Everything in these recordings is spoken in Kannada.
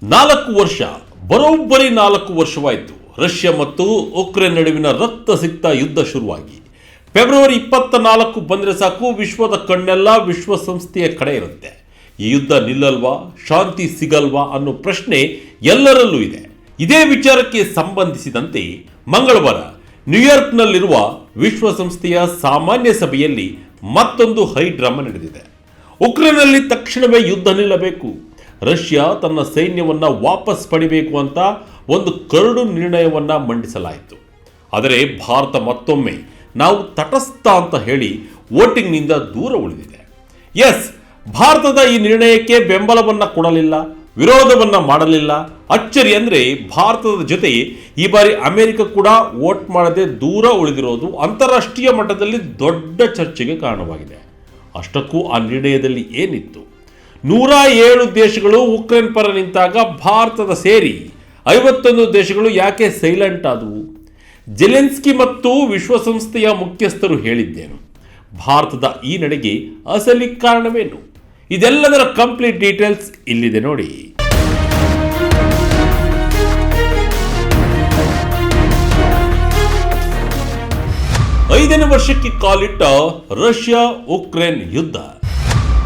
4 ವರ್ಷ, ಬರೋಬ್ಬರಿ 4 ವರ್ಷವಾಯಿತು ರಷ್ಯಾ ಮತ್ತು ಉಕ್ರೇನ್ ನಡುವಿನ ರಕ್ತಸಿಕ್ತ ಯುದ್ಧ ಶುರುವಾಗಿ. ಫೆಬ್ರವರಿ 24 ಬಂದರೆ ಸಾಕು, ವಿಶ್ವದ ಕಣ್ಣೆಲ್ಲ ವಿಶ್ವಸಂಸ್ಥೆಯ ಕಡೆ ಇರುತ್ತೆ. ಈ ಯುದ್ಧ ನಿಲ್ಲಲ್ವಾ, ಶಾಂತಿ ಸಿಗಲ್ವಾ ಅನ್ನೋ ಪ್ರಶ್ನೆ ಎಲ್ಲರಲ್ಲೂ ಇದೆ. ಇದೇ ವಿಚಾರಕ್ಕೆ ಸಂಬಂಧಿಸಿದಂತೆ ಮಂಗಳವಾರ ನ್ಯೂಯಾರ್ಕ್ನಲ್ಲಿರುವ ವಿಶ್ವಸಂಸ್ಥೆಯ ಸಾಮಾನ್ಯ ಸಭೆಯಲ್ಲಿ ಮತ್ತೊಂದು ಹೈ ಡ್ರಾಮಾ ನಡೆದಿದೆ. ಉಕ್ರೇನ್ನಲ್ಲಿ ತಕ್ಷಣವೇ ಯುದ್ಧ ನಿಲ್ಲಬೇಕು, ರಷ್ಯಾ ತನ್ನ ಸೈನ್ಯವನ್ನು ವಾಪಸ್ ಪಡಿಬೇಕು ಅಂತ ಒಂದು ಕರಡು ನಿರ್ಣಯವನ್ನು ಮಂಡಿಸಲಾಯಿತು. ಆದರೆ ಭಾರತ ಮತ್ತೊಮ್ಮೆ ನಾವು ತಟಸ್ಥ ಅಂತ ಹೇಳಿ ವೋಟಿಂಗ್ನಿಂದ ದೂರ ಉಳಿದಿದೆ. ಎಸ್, ಭಾರತದ ಈ ನಿರ್ಣಯಕ್ಕೆ ಬೆಂಬಲವನ್ನು ಕೊಡಲಿಲ್ಲ, ವಿರೋಧವನ್ನು ಮಾಡಲಿಲ್ಲ. ಅಚ್ಚರಿ ಅಂದರೆ ಭಾರತದ ಜೊತೆ ಈ ಬಾರಿ ಅಮೆರಿಕ ಕೂಡ ವೋಟ್ ಮಾಡದೆ ದೂರ ಉಳಿದಿರೋದು ಅಂತಾರಾಷ್ಟ್ರೀಯ ಮಟ್ಟದಲ್ಲಿ ದೊಡ್ಡ ಚರ್ಚೆಗೆ ಕಾರಣವಾಗಿದೆ. ಅಷ್ಟಕ್ಕೂ ಆ ನಿರ್ಣಯದಲ್ಲಿ ಏನಿತ್ತು? 107 ದೇಶಗಳು ಉಕ್ರೇನ್ ಪರ ನಿಂತಾಗ ಭಾರತದ ಸೇರಿ 51 ದೇಶಗಳು ಯಾಕೆ ಸೈಲೆಂಟ್ ಆದವು? ಜೆಲೆನ್ಸ್ಕಿ ಮತ್ತು ವಿಶ್ವಸಂಸ್ಥೆಯ ಮುಖ್ಯಸ್ಥರು ಹೇಳಿದ್ದೇನು? ಭಾರತದ ಈ ನಡೆಗೆ ಅಸಲಿ ಕಾರಣವೇನು? ಇದೆಲ್ಲದರ ಕಂಪ್ಲೀಟ್ ಡೀಟೇಲ್ಸ್ ಇಲ್ಲಿದೆ ನೋಡಿ. ಐದನೇ ವರ್ಷಕ್ಕೆ ಕಾಲಿಟ್ಟ ರಷ್ಯಾ ಉಕ್ರೇನ್ ಯುದ್ಧ.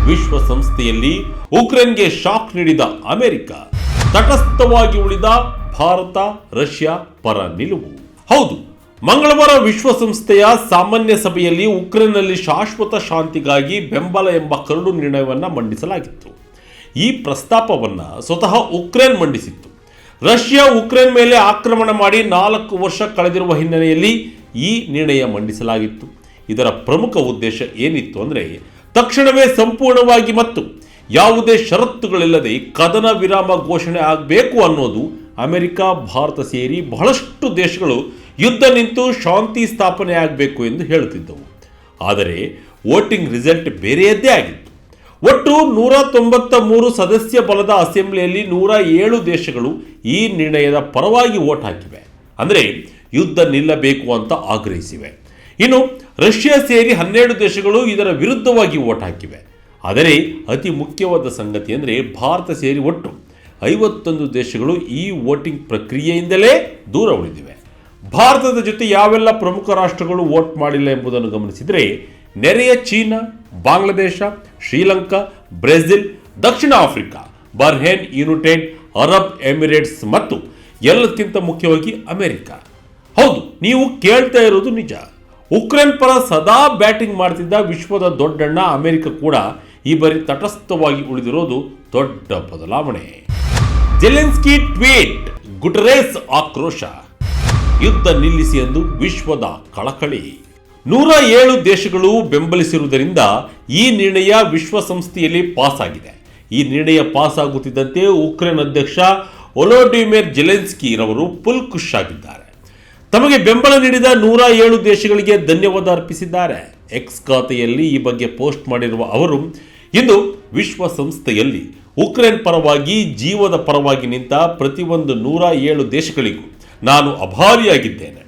ವಿಶ್ವಸಂಸ್ಥೆಯಲ್ಲಿ ಉಕ್ರೇನ್ಗೆ ಶಾಕ್ ನೀಡಿದ ಅಮೆರಿಕ, ತಟಸ್ಥವಾಗಿ ಉಳಿದ ಭಾರತ ರಷ್ಯಾ ಪರ ನಿಲುವು. ಹೌದು, ಮಂಗಳವಾರ ವಿಶ್ವಸಂಸ್ಥೆಯ ಸಾಮಾನ್ಯ ಸಭೆಯಲ್ಲಿ ಉಕ್ರೇನ್ನಲ್ಲಿ ಶಾಶ್ವತ ಶಾಂತಿಗಾಗಿ ಬೆಂಬಲ ಎಂಬ ಕರಡು ನಿರ್ಣಯವನ್ನು ಮಂಡಿಸಲಾಗಿತ್ತು. ಈ ಪ್ರಸ್ತಾಪವನ್ನು ಸ್ವತಃ ಉಕ್ರೇನ್ ಮಂಡಿಸಿತ್ತು. ರಷ್ಯಾ ಉಕ್ರೇನ್ ಮೇಲೆ ಆಕ್ರಮಣ ಮಾಡಿ 4 ವರ್ಷ ಕಳೆದಿರುವ ಹಿನ್ನೆಲೆಯಲ್ಲಿ ಈ ನಿರ್ಣಯ ಮಂಡಿಸಲಾಗಿತ್ತು. ಇದರ ಪ್ರಮುಖ ಉದ್ದೇಶ ಏನಿತ್ತು ಅಂದರೆ, ತಕ್ಷಣವೇ ಸಂಪೂರ್ಣವಾಗಿ ಮತ್ತು ಯಾವುದೇ ಷರತ್ತುಗಳಿಲ್ಲದೆ ಕದನ ವಿರಾಮ ಘೋಷಣೆ ಆಗಬೇಕು ಅನ್ನೋದು. ಅಮೆರಿಕ, ಭಾರತ ಸೇರಿ ಬಹಳಷ್ಟು ದೇಶಗಳು ಯುದ್ಧ ನಿಂತು ಶಾಂತಿ ಸ್ಥಾಪನೆ ಆಗಬೇಕು ಎಂದು ಹೇಳುತ್ತಿದ್ದವು. ಆದರೆ ವೋಟಿಂಗ್ ರಿಸಲ್ಟ್ ಬೇರೆಯದ್ದೇ ಆಗಿತ್ತು. ಒಟ್ಟು 193 ಸದಸ್ಯ ಬಲದ ಅಸೆಂಬ್ಲಿಯಲ್ಲಿ 107 ದೇಶಗಳು ಈ ನಿರ್ಣಯದ ಪರವಾಗಿ ವೋಟ್ ಹಾಕಿವೆ, ಅಂದರೆ ಯುದ್ಧ ನಿಲ್ಲಬೇಕು ಅಂತ ಆಗ್ರಹಿಸಿವೆ. ಇನ್ನು ರಷ್ಯಾ ಸೇರಿ 12 ದೇಶಗಳು ಇದರ ವಿರುದ್ಧವಾಗಿ ವೋಟ್ ಹಾಕಿವೆ. ಆದರೆ ಅತಿ ಮುಖ್ಯವಾದ ಸಂಗತಿ ಅಂದರೆ, ಭಾರತ ಸೇರಿ ಒಟ್ಟು 51 ದೇಶಗಳು ಈ ವೋಟಿಂಗ್ ಪ್ರಕ್ರಿಯೆಯಿಂದಲೇ ದೂರ ಉಳಿದಿವೆ. ಭಾರತದ ಜೊತೆ ಯಾವೆಲ್ಲ ಪ್ರಮುಖ ರಾಷ್ಟ್ರಗಳು ವೋಟ್ ಮಾಡಿಲ್ಲ ಎಂಬುದನ್ನು ಗಮನಿಸಿದರೆ, ನೆರೆಯ ಚೀನಾ, ಬಾಂಗ್ಲಾದೇಶ, ಶ್ರೀಲಂಕಾ, ಬ್ರೆಜಿಲ್, ದಕ್ಷಿಣ Africa, Bahrain, United Arab Emirates ಮತ್ತು ಎಲ್ಲಕ್ಕಿಂತ ಮುಖ್ಯವಾಗಿ ಅಮೆರಿಕ. ಹೌದು, ನೀವು ಕೇಳ್ತಾ ಇರೋದು ನಿಜ. ಉಕ್ರೇನ್ ಪರ ಸದಾ ಬ್ಯಾಟಿಂಗ್ ಮಾಡ್ತಿದ್ದ ವಿಶ್ವದ ದೊಡ್ಡಣ್ಣ ಅಮೆರಿಕ ಕೂಡ ಈ ಬಾರಿ ತಟಸ್ಥವಾಗಿ ಉಳಿದಿರೋದು ದೊಡ್ಡ ಬದಲಾವಣೆ. ಜೆಲೆನ್ಸ್ಕಿ ಟ್ವೀಟ್, ಗುಟೆರಸ್ ಆಕ್ರೋಶ, ಯುದ್ಧ ನಿಲ್ಲಿಸಿ ಎಂದು ವಿಶ್ವದ ಕಳಕಳಿ. 107 ದೇಶಗಳು ಬೆಂಬಲಿಸಿರುವುದರಿಂದ ಈ ನಿರ್ಣಯ ವಿಶ್ವಸಂಸ್ಥೆಯಲ್ಲಿ ಪಾಸ್ ಆಗಿದೆ. ಈ ನಿರ್ಣಯ ಪಾಸ್ ಆಗುತ್ತಿದ್ದಂತೆ ಉಕ್ರೇನ್ ಅಧ್ಯಕ್ಷ ವೊಲೋಡಿಮಿರ್ ಜೆಲೆನ್ಸ್ಕಿ ರವರು ಫುಲ್ ಖುಷ್ ಆಗಿದ್ದಾರೆ. ತಮಗೆ ಬೆಂಬಲ ನೀಡಿದ 107 ದೇಶಗಳಿಗೆ ಧನ್ಯವಾದ ಅರ್ಪಿಸಿದ್ದಾರೆ. ಎಕ್ಸ್ ಖಾತೆಯಲ್ಲಿ ಈ ಬಗ್ಗೆ ಪೋಸ್ಟ್ ಮಾಡಿರುವ ಅವರು, ಇಂದು ವಿಶ್ವಸಂಸ್ಥೆಯಲ್ಲಿ ಉಕ್ರೇನ್ ಪರವಾಗಿ, ಜೀವದ ಪರವಾಗಿ ನಿಂತ ಪ್ರತಿಯೊಂದು 107 ದೇಶಗಳಿಗೂ ನಾನು ಅಭಾರಿಯಾಗಿದ್ದೇನೆ.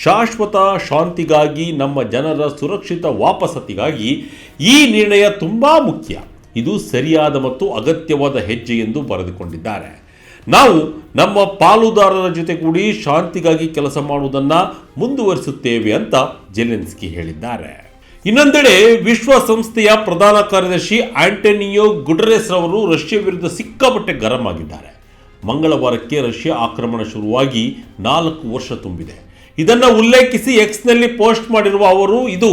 ಶಾಶ್ವತ ಶಾಂತಿಗಾಗಿ, ನಮ್ಮ ಜನರ ಸುರಕ್ಷಿತ ವಾಪಸತಿಗಾಗಿ ಈ ನಿರ್ಣಯ ತುಂಬ ಮುಖ್ಯ. ಇದು ಸರಿಯಾದ ಮತ್ತು ಅಗತ್ಯವಾದ ಹೆಜ್ಜೆ ಎಂದು ಬರೆದುಕೊಂಡಿದ್ದಾರೆ. ನಾವು ನಮ್ಮ ಪಾಲುದಾರರ ಜೊತೆ ಕೂಡಿ ಶಾಂತಿಗಾಗಿ ಕೆಲಸ ಮಾಡುವುದನ್ನು ಮುಂದುವರಿಸುತ್ತೇವೆ ಅಂತ ಜೆಲೆನ್ಸ್ಕಿ ಹೇಳಿದ್ದಾರೆ. ಇನ್ನೊಂದೆಡೆ ವಿಶ್ವಸಂಸ್ಥೆಯ ಪ್ರಧಾನ ಕಾರ್ಯದರ್ಶಿ ಆಂಟೋನಿಯೋ ಗುಟೆರಸ್ ರವರು ರಷ್ಯಾ ವಿರುದ್ಧ ಸಿಕ್ಕಾಪಟ್ಟೆ ಗರಂ ಆಗಿದ್ದಾರೆ. ಮಂಗಳವಾರಕ್ಕೆ ರಷ್ಯಾ ಆಕ್ರಮಣ ಶುರುವಾಗಿ 4 ವರ್ಷ ತುಂಬಿದೆ. ಇದನ್ನು ಉಲ್ಲೇಖಿಸಿ ಎಕ್ಸ್ನಲ್ಲಿ ಪೋಸ್ಟ್ ಮಾಡಿರುವ ಅವರು, ಇದು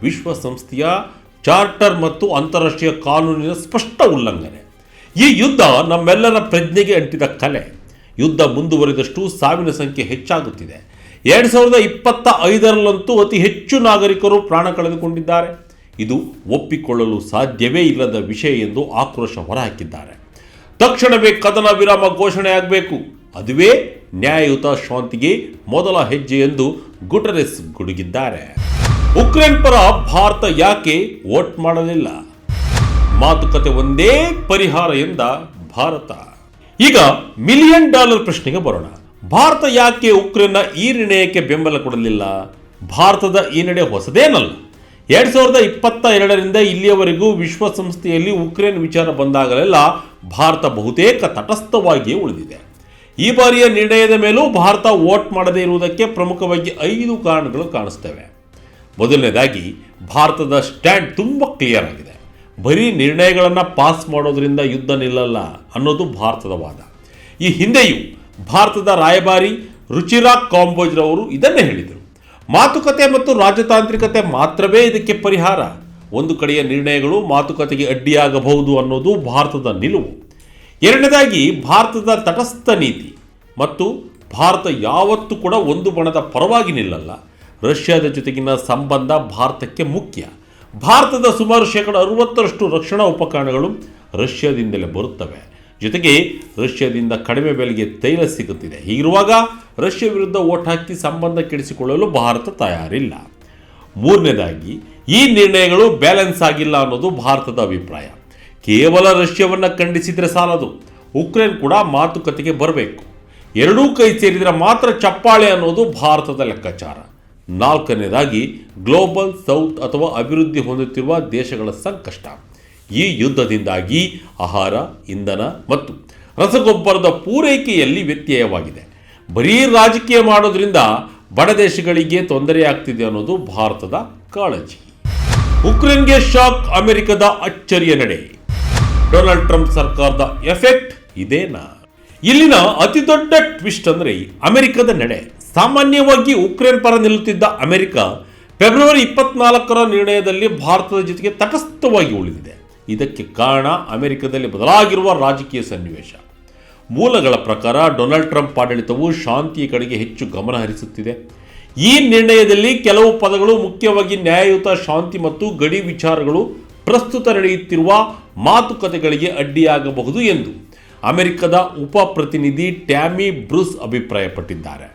ವಿಶ್ವಸಂಸ್ಥೆಯ ಚಾರ್ಟರ್ ಮತ್ತು ಅಂತಾರಾಷ್ಟ್ರೀಯ ಕಾನೂನಿನ ಸ್ಪಷ್ಟ ಉಲ್ಲಂಘನೆ. ಈ ಯುದ್ಧ ನಮ್ಮೆಲ್ಲರ ಪ್ರಜ್ಞೆಗೆ ಅಂಟಿದ ಕಲೆ. ಯುದ್ಧ ಮುಂದುವರಿದಷ್ಟು ಸಾವಿನ ಸಂಖ್ಯೆ ಹೆಚ್ಚಾಗುತ್ತಿದೆ. 2025ರಲ್ಲಂತೂ ಅತಿ ಹೆಚ್ಚು ನಾಗರಿಕರು ಪ್ರಾಣ ಕಳೆದುಕೊಂಡಿದ್ದಾರೆ. ಇದು ಒಪ್ಪಿಕೊಳ್ಳಲು ಸಾಧ್ಯವೇ ಇಲ್ಲದ ವಿಷಯ ಎಂದು ಆಕ್ರೋಶ ಹೊರಹಾಕಿದ್ದಾರೆ. ತಕ್ಷಣವೇ ಕದನ ವಿರಾಮ ಘೋಷಣೆ ಆಗಬೇಕು, ಅದುವೇ ನ್ಯಾಯಯುತ ಶಾಂತಿಗೆ ಮೊದಲ ಹೆಜ್ಜೆ ಎಂದು ಗುಟೆರಸ್ ಗುಡುಗಿದ್ದಾರೆ. ಉಕ್ರೇನ್ ಪರ ಭಾರತ ಯಾಕೆ ವೋಟ್ ಮಾಡಲಿಲ್ಲ? ಮಾತುಕತೆ ಒಂದೇ ಪರಿಹಾರ ಎಂದ ಭಾರತ. ಈಗ $1 ಮಿಲಿಯನ್ ಪ್ರಶ್ನೆಗೆ ಬರೋಣ. ಭಾರತ ಯಾಕೆ ಉಕ್ರೇನ್ನ ಈ ನಿರ್ಣಯಕ್ಕೆ ಬೆಂಬಲ ಕೊಡಲಿಲ್ಲ? ಭಾರತದ ಈ ನಡೆ ಹೊಸದೇನಲ್ಲ. 2022ರಿಂದ ಇಲ್ಲಿಯವರೆಗೂ ವಿಶ್ವಸಂಸ್ಥೆಯಲ್ಲಿ ಉಕ್ರೇನ್ ವಿಚಾರ ಬಂದಾಗಲೆಲ್ಲ ಭಾರತ ಬಹುತೇಕ ತಟಸ್ಥವಾಗಿಯೇ ಉಳಿದಿದೆ. ಈ ಬಾರಿಯ ನಿರ್ಣಯದ ಮೇಲೂ ಭಾರತ ವೋಟ್ ಮಾಡದೇ ಇರುವುದಕ್ಕೆ ಪ್ರಮುಖವಾಗಿ 5 ಕಾರಣಗಳು ಕಾಣಿಸ್ತವೆ. ಮೊದಲನೇದಾಗಿ, ಭಾರತದ ಸ್ಟ್ಯಾಂಡ್ ತುಂಬ ಕ್ಲಿಯರ್ ಆಗಿದೆ. ಬರೀ ನಿರ್ಣಯಗಳನ್ನು ಪಾಸ್ ಮಾಡೋದ್ರಿಂದ ಯುದ್ಧ ನಿಲ್ಲಲ್ಲ ಅನ್ನೋದು ಭಾರತದ ವಾದ. ಈ ಹಿಂದೆಯೂ ಭಾರತದ ರಾಯಭಾರಿ ರುಚಿರಾ ಕಾಂಬೋಜ್ರವರು ಇದನ್ನೇ ಹೇಳಿದರು. ಮಾತುಕತೆ ಮತ್ತು ರಾಜತಾಂತ್ರಿಕತೆ ಮಾತ್ರವೇ ಇದಕ್ಕೆ ಪರಿಹಾರ. ಒಂದು ಕಡೆಯ ನಿರ್ಣಯಗಳು ಮಾತುಕತೆಗೆ ಅಡ್ಡಿಯಾಗಬಹುದು ಅನ್ನೋದು ಭಾರತದ ನಿಲುವು. ಎರಡನೇದಾಗಿ, ಭಾರತದ ತಟಸ್ಥ ನೀತಿ ಮತ್ತು ಭಾರತ ಯಾವತ್ತೂ ಕೂಡ ಒಂದು ಬಣದ ಪರವಾಗಿ ನಿಲ್ಲಲ್ಲ. ರಷ್ಯಾದ ಜೊತೆಗಿನ ಸಂಬಂಧ ಭಾರತಕ್ಕೆ ಮುಖ್ಯ. ಭಾರತದ ಸುಮಾರು 60% ರಕ್ಷಣಾ ಉಪಕರಣಗಳು ರಷ್ಯಾದಿಂದಲೇ ಬರುತ್ತವೆ. ಜೊತೆಗೆ ರಷ್ಯಾದಿಂದ ಕಡಿಮೆ ಬೆಲೆಗೆ ತೈಲ ಸಿಗುತ್ತಿದೆ. ಹೀಗಿರುವಾಗ ರಷ್ಯಾ ವಿರುದ್ಧ ಓಟ್ ಹಾಕಿ ಸಂಬಂಧ ಕೆಡಿಸಿಕೊಳ್ಳಲು ಭಾರತ ತಯಾರಿಲ್ಲ. ಮೂರನೇದಾಗಿ, ಈ ನಿರ್ಣಯಗಳು ಬ್ಯಾಲೆನ್ಸ್ ಆಗಿಲ್ಲ ಅನ್ನೋದು ಭಾರತದ ಅಭಿಪ್ರಾಯ. ಕೇವಲ ರಷ್ಯಾವನ್ನು ಖಂಡಿಸಿದರೆ ಸಾಲದು, ಉಕ್ರೇನ್ ಕೂಡ ಮಾತುಕತೆಗೆ ಬರಬೇಕು. ಎರಡೂ ಕೈ ಸೇರಿದರೆ ಮಾತ್ರ ಚಪ್ಪಾಳೆ ಅನ್ನೋದು ಭಾರತದ ಲೆಕ್ಕಾಚಾರ. ನಾಲ್ಕನೇದಾಗಿ, ಗ್ಲೋಬಲ್ ಸೌತ್ ಅಥವಾ ಅಭಿವೃದ್ಧಿ ಹೊಂದುತ್ತಿರುವ ದೇಶಗಳ ಸಂಕಷ್ಟ. ಈ ಯುದ್ಧದಿಂದಾಗಿ ಆಹಾರ, ಇಂಧನ ಮತ್ತು ರಸಗೊಬ್ಬರದ ಪೂರೈಕೆಯಲ್ಲಿ ವ್ಯತ್ಯಯವಾಗಿದೆ. ಬರೀ ರಾಜಕೀಯ ಮಾಡೋದ್ರಿಂದ ಬಡ ದೇಶಗಳಿಗೆ ತೊಂದರೆಯಾಗ್ತಿದೆ ಅನ್ನೋದು ಭಾರತದ ಕಾಳಜಿ. ಉಕ್ರೇನ್ಗೆ ಶಾಕ್, ಅಮೆರಿಕದ ಅಚ್ಚರಿಯ ನಡೆ. ಡೊನಾಲ್ಡ್ ಟ್ರಂಪ್ ಸರ್ಕಾರದ ಎಫೆಕ್ಟ್ ಇದೇನಾ? ಇಲ್ಲಿನ ಅತಿ ದೊಡ್ಡ ಟ್ವಿಸ್ಟ್ ಅಂದರೆ ಅಮೆರಿಕದ ನಡೆ. ಸಾಮಾನ್ಯವಾಗಿ ಉಕ್ರೇನ್ ಪರ ನಿಲ್ಲುತ್ತಿದ್ದ ಅಮೆರಿಕ ಫೆಬ್ರವರಿ 24ರ ನಿರ್ಣಯದಲ್ಲಿ ಭಾರತದ ಜೊತೆಗೆ ತಟಸ್ಥವಾಗಿ ಉಳಿದಿದೆ. ಇದಕ್ಕೆ ಕಾರಣ ಅಮೆರಿಕದಲ್ಲಿ ಬದಲಾಗಿರುವ ರಾಜಕೀಯ ಸನ್ನಿವೇಶ. ಮೂಲಗಳ ಪ್ರಕಾರ ಡೊನಾಲ್ಡ್ ಟ್ರಂಪ್ ಆಡಳಿತವು ಶಾಂತಿಯ ಕಡೆಗೆ ಹೆಚ್ಚು ಗಮನ ಹರಿಸುತ್ತಿದೆ. ಈ ನಿರ್ಣಯದಲ್ಲಿ ಕೆಲವು ಪದಗಳು, ಮುಖ್ಯವಾಗಿ ನ್ಯಾಯಯುತ, ಶಾಂತಿ ಮತ್ತು ಗಡಿ ವಿಚಾರಗಳು ಪ್ರಸ್ತುತ ನಡೆಯುತ್ತಿರುವ ಮಾತುಕತೆಗಳಿಗೆ ಅಡ್ಡಿಯಾಗಬಹುದು ಎಂದು ಅಮೆರಿಕದ ಉಪ ಪ್ರತಿನಿಧಿ ಟ್ಯಾಮಿ ಬ್ರೂಸ್ ಅಭಿಪ್ರಾಯಪಟ್ಟಿದ್ದಾರೆ.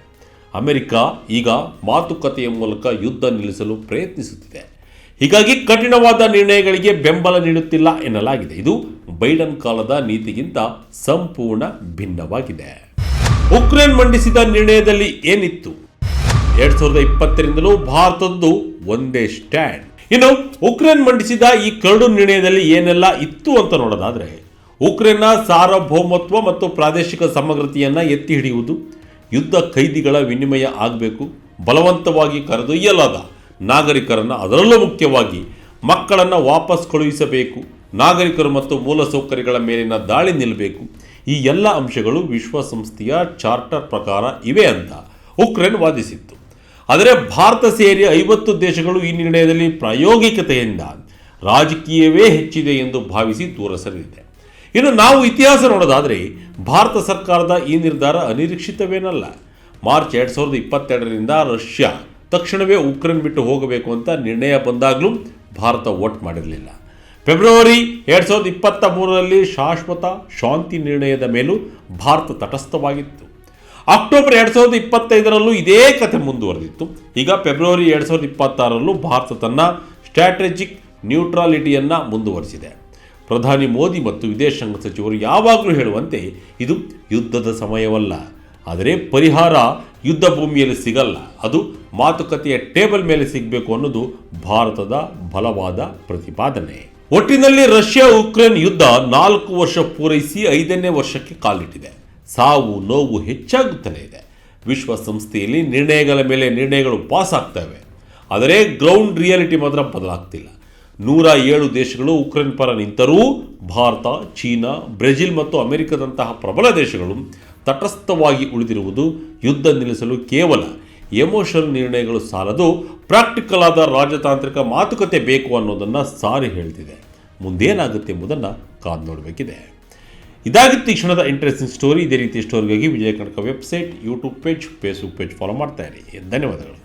ಅಮೆರಿಕ ಈಗ ಮಾತುಕತೆಯ ಮೂಲಕ ಯುದ್ಧ ನಿಲ್ಲಿಸಲು ಪ್ರಯತ್ನಿಸುತ್ತಿದೆ. ಹೀಗಾಗಿ ಕಠಿಣವಾದ ನಿರ್ಣಯಗಳಿಗೆ ಬೆಂಬಲ ನೀಡುತ್ತಿಲ್ಲ ಎನ್ನಲಾಗಿದೆ. ಇದು ಬೈಡನ್ ಕಾಲದ ನೀತಿಗಿಂತ ಸಂಪೂರ್ಣ ಭಿನ್ನವಾಗಿದೆ. ಉಕ್ರೇನ್ ಮಂಡಿಸಿದ ನಿರ್ಣಯದಲ್ಲಿ ಏನಿತ್ತು? 2020ರಿಂದಲೂ ಭಾರತದ್ದು ಒಂದೇ ಸ್ಟ್ಯಾಂಡ್. ಇನ್ನು ಉಕ್ರೇನ್ ಮಂಡಿಸಿದ ಈ ಕರಡು ನಿರ್ಣಯದಲ್ಲಿ ಏನೆಲ್ಲ ಇತ್ತು ಅಂತ ನೋಡೋದಾದ್ರೆ, ಉಕ್ರೇನ್ನ ಸಾರ್ವಭೌಮತ್ವ ಮತ್ತು ಪ್ರಾದೇಶಿಕ ಸಮಗ್ರತೆಯನ್ನು ಎತ್ತಿ ಹಿಡಿಯುವುದು, ಯುದ್ಧ ಖೈದಿಗಳ ವಿನಿಮಯ ಆಗಬೇಕು, ಬಲವಂತವಾಗಿ ಕರೆದೊಯ್ಯಲಾದ ನಾಗರಿಕರನ್ನು, ಅದರಲ್ಲೂ ಮುಖ್ಯವಾಗಿ ಮಕ್ಕಳನ್ನು ವಾಪಸ್ ಕಳುಹಿಸಬೇಕು, ನಾಗರಿಕರು ಮತ್ತು ಮೂಲಸೌಕರ್ಯಗಳ ಮೇಲಿನ ದಾಳಿ ನಿಲ್ಲಬೇಕು. ಈ ಎಲ್ಲ ಅಂಶಗಳು ವಿಶ್ವಸಂಸ್ಥೆಯ ಚಾರ್ಟರ್ ಪ್ರಕಾರ ಇವೆ ಅಂತ ಉಕ್ರೇನ್ ವಾದಿಸಿತ್ತು. ಆದರೆ ಭಾರತ ಸೇರಿ 50 ದೇಶಗಳು ಈ ನಿರ್ಣಯದಲ್ಲಿ ಪ್ರಾಯೋಗಿಕತೆಯಿಂದ ರಾಜಕೀಯವೇ ಹೆಚ್ಚಿದೆ ಎಂದು ಭಾವಿಸಿ ದೂರ ಸರಿದಿದೆ. ಇನ್ನು ನಾವು ಇತಿಹಾಸ ನೋಡೋದಾದರೆ ಭಾರತ ಸರ್ಕಾರದ ಈ ನಿರ್ಧಾರ ಅನಿರೀಕ್ಷಿತವೇನಲ್ಲ. ಮಾರ್ಚ್ 2022ರಿಂದ ರಷ್ಯಾ ತಕ್ಷಣವೇ ಉಕ್ರೇನ್ ಬಿಟ್ಟು ಹೋಗಬೇಕು ಅಂತ ನಿರ್ಣಯ ಬಂದಾಗಲೂ ಭಾರತ ವೋಟ್ ಮಾಡಿರಲಿಲ್ಲ. ಫೆಬ್ರವರಿ 2023ರಲ್ಲಿ ಶಾಶ್ವತ ಶಾಂತಿ ನಿರ್ಣಯದ ಮೇಲೂ ಭಾರತ ತಟಸ್ಥವಾಗಿತ್ತು. ಅಕ್ಟೋಬರ್ 2025ರಲ್ಲೂ ಇದೇ ಕಥೆ ಮುಂದುವರೆದಿತ್ತು. ಈಗ ಫೆಬ್ರವರಿ 2026ರಲ್ಲೂ ಭಾರತ ತನ್ನ ಸ್ಟ್ರಾಟಜಿಕ್ ನ್ಯೂಟ್ರಾಲಿಟಿಯನ್ನು ಮುಂದುವರಿಸಿದೆ. ಪ್ರಧಾನಿ ಮೋದಿ ಮತ್ತು ವಿದೇಶಾಂಗ ಸಚಿವರು ಯಾವಾಗಲೂ ಹೇಳುವಂತೆ ಇದು ಯುದ್ಧದ ಸಮಯವಲ್ಲ, ಆದರೆ ಪರಿಹಾರ ಯುದ್ಧ ಭೂಮಿಯಲ್ಲಿ ಸಿಗಲ್ಲ, ಅದು ಮಾತುಕತೆಯ ಟೇಬಲ್ ಮೇಲೆ ಸಿಗಬೇಕು ಅನ್ನೋದು ಭಾರತದ ಬಲವಾದ ಪ್ರತಿಪಾದನೆ. ಒಟ್ಟಿನಲ್ಲಿ ರಷ್ಯಾ ಉಕ್ರೇನ್ ಯುದ್ಧ 4 ವರ್ಷ ಪೂರೈಸಿ 5ನೇ ವರ್ಷಕ್ಕೆ ಕಾಲಿಟ್ಟಿದೆ. ಸಾವು ನೋವು ಹೆಚ್ಚಾಗುತ್ತಲೇ ಇದೆ. ವಿಶ್ವಸಂಸ್ಥೆಯಲ್ಲಿ ನಿರ್ಣಯಗಳ ಮೇಲೆ ನಿರ್ಣಯಗಳು ಪಾಸ್ ಆಗ್ತವೆ, ಆದರೆ ಗ್ರೌಂಡ್ ರಿಯಾಲಿಟಿ ಮಾತ್ರ ಬದಲಾಗ್ತಿಲ್ಲ. 107 ದೇಶಗಳು ಉಕ್ರೇನ್ ಪರ ನಿಂತರೂ ಭಾರತ, ಚೀನಾ, ಬ್ರೆಜಿಲ್ ಮತ್ತು ಅಮೆರಿಕದಂತಹ ಪ್ರಬಲ ದೇಶಗಳು ತಟಸ್ಥವಾಗಿ ಉಳಿದಿರುವುದು ಯುದ್ಧ ನಿಲ್ಲಿಸಲು ಕೇವಲ ಎಮೋಷನಲ್ ನಿರ್ಣಯಗಳು ಸಾಲದು, ಪ್ರಾಕ್ಟಿಕಲ್ ಆದ ರಾಜತಾಂತ್ರಿಕ ಮಾತುಕತೆ ಬೇಕು ಅನ್ನೋದನ್ನು ಸಾರಿ ಹೇಳ್ತಿದೆ. ಮುಂದೇನಾಗುತ್ತೆ ಎಂಬುದನ್ನು ಕಾದು ನೋಡಬೇಕಿದೆ. ಇದಾಗಿತ್ತು ಈ ಕ್ಷಣದ ಇಂಟ್ರೆಸ್ಟಿಂಗ್ ಸ್ಟೋರಿ. ಇದೇ ರೀತಿ ಸ್ಟೋರಿಗಾಗಿ Vijaya Karnataka website, YouTube page, Facebook page follow ಮಾಡ್ತಾ ಇರಿ. ಧನ್ಯವಾದಗಳು.